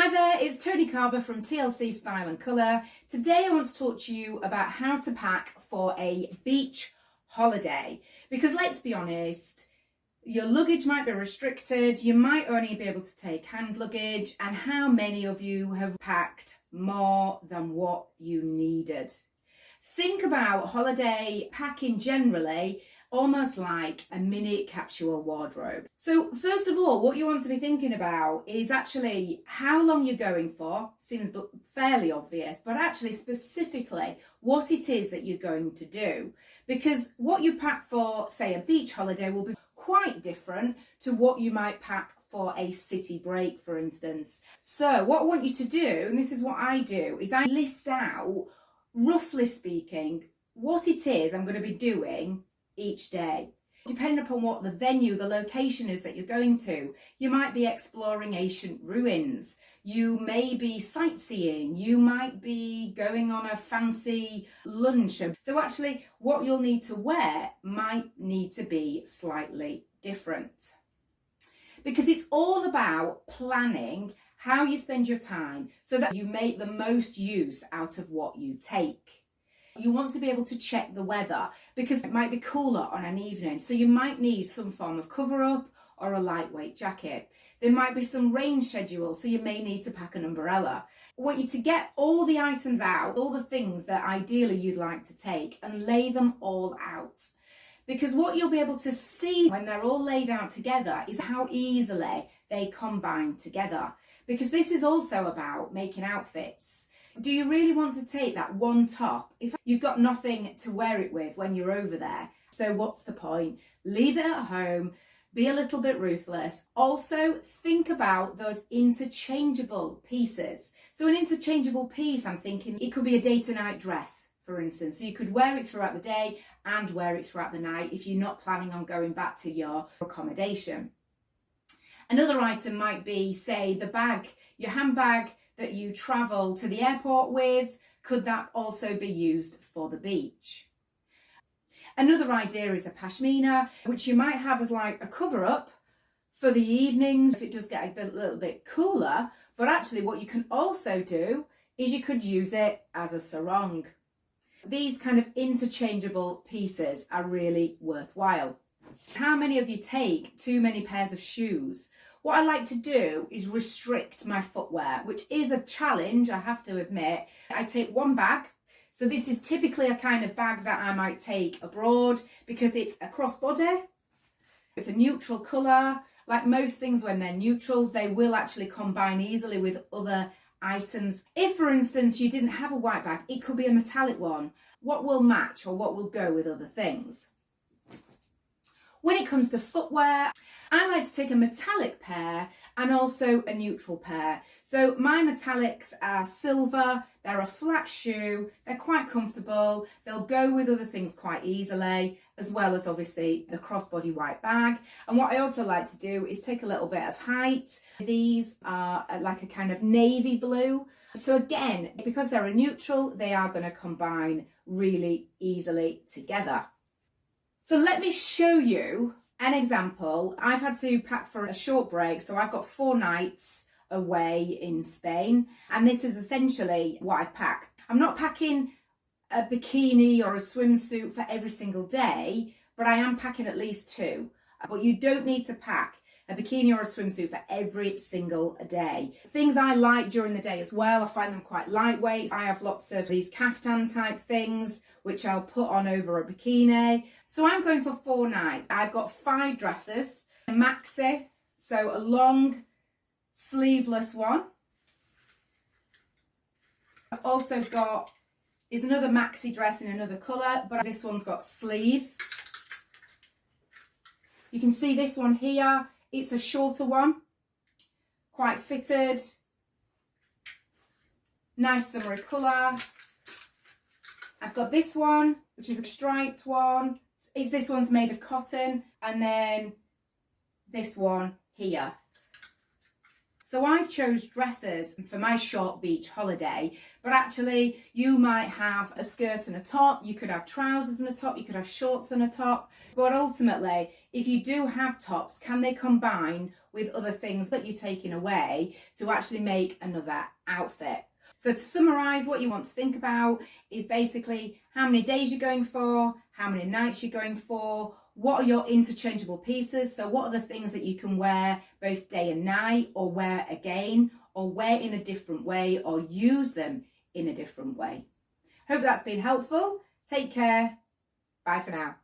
Hi there, it's Toni Carver from TLC Style and Colour. Today I want to talk to you about how to pack for a beach holiday. Because let's be honest, your luggage might be restricted, you might only be able to take hand luggage, and how many of you have packed more than what you needed? Think about holiday packing generally almost like a mini capsule wardrobe. So first of all, what you want to be thinking about is actually how long you're going for. Seems fairly obvious, but actually specifically what it is that you're going to do. Because what you pack for, say, a beach holiday will be quite different to what you might pack for a city break, for instance. So what I want you to do, and this is what I do, is I list out, roughly speaking, what it is I'm going to be doing each day. Depending upon what the venue, the location is that you're going to, you might be exploring ancient ruins, you may be sightseeing, you might be going on a fancy lunch. So actually what you'll need to wear might need to be slightly different. Because it's all about planning how you spend your time so that you make the most use out of what you take. You want to be able to check the weather because it might be cooler on an evening, so you might need some form of cover up or a lightweight jacket. There might be some rain schedule, so you may need to pack an umbrella. I want you to get all the items out, all the things that ideally you'd like to take, and lay them all out. Because what you'll be able to see when they're all laid out together is how easily they combine together. Because this is also about making outfits. Do you really want to take that one top if you've got nothing to wear it with when you're over there? So what's the point? Leave it at home, be a little bit ruthless. Also, think about those interchangeable pieces. So an interchangeable piece, I'm thinking it could be a day to night dress, for instance. So you could wear it throughout the day and wear it throughout the night if you're not planning on going back to your accommodation. Another item might be, say, the bag, your handbag that you travel to the airport with. Could that also be used for the beach? Another idea is a pashmina, which you might have as like a cover up for the evenings if it does get a little bit cooler. But actually what you can also do is you could use it as a sarong. These kind of interchangeable pieces are really worthwhile. How many of you take too many pairs of shoes? What I like to do is restrict my footwear, which is a challenge, I have to admit. I take one bag. So this is typically a kind of bag that I might take abroad because it's a crossbody. It's a neutral colour. Like most things, when they're neutrals, they will actually combine easily with other items. If, for instance, you didn't have a white bag, it could be a metallic one. What will match or what will go with other things? When it comes to footwear, I like to take a metallic pair and also a neutral pair. So my metallics are silver, they're a flat shoe, they're quite comfortable, they'll go with other things quite easily, as well as obviously the crossbody white bag. And what I also like to do is take a little bit of height. These are like a kind of navy blue. So again, because they're a neutral, they are going to combine really easily together. So let me show you an example. I've had to pack for a short break, so I've got 4 nights away in Spain, and this is essentially what I've packed. I'm not packing a bikini or a swimsuit for every single day, but I am packing at least 2. But you don't need to pack a bikini or a swimsuit for every single day. Things I like during the day as well, I find them quite lightweight. I have lots of these kaftan type things, which I'll put on over a bikini. So I'm going for 4 nights. I've got 5 dresses, a maxi, so a long sleeveless one. I've also got, is another maxi dress in another colour, but this one's got sleeves. You can see this one here. It's a shorter one, quite fitted, nice summery colour. I've got this one, which is a striped one. This one's made of cotton, and then this one here. So I've chose dresses for my short beach holiday, but actually you might have a skirt and a top, you could have trousers and a top, you could have shorts and a top. But ultimately, if you do have tops, can they combine with other things that you're taking away to actually make another outfit? So to summarise, what you want to think about is basically how many days you're going for, how many nights you're going for, what are your interchangeable pieces? So what are the things that you can wear both day and night, or wear again, or wear in a different way, or use them in a different way? Hope that's been helpful. Take care. Bye for now.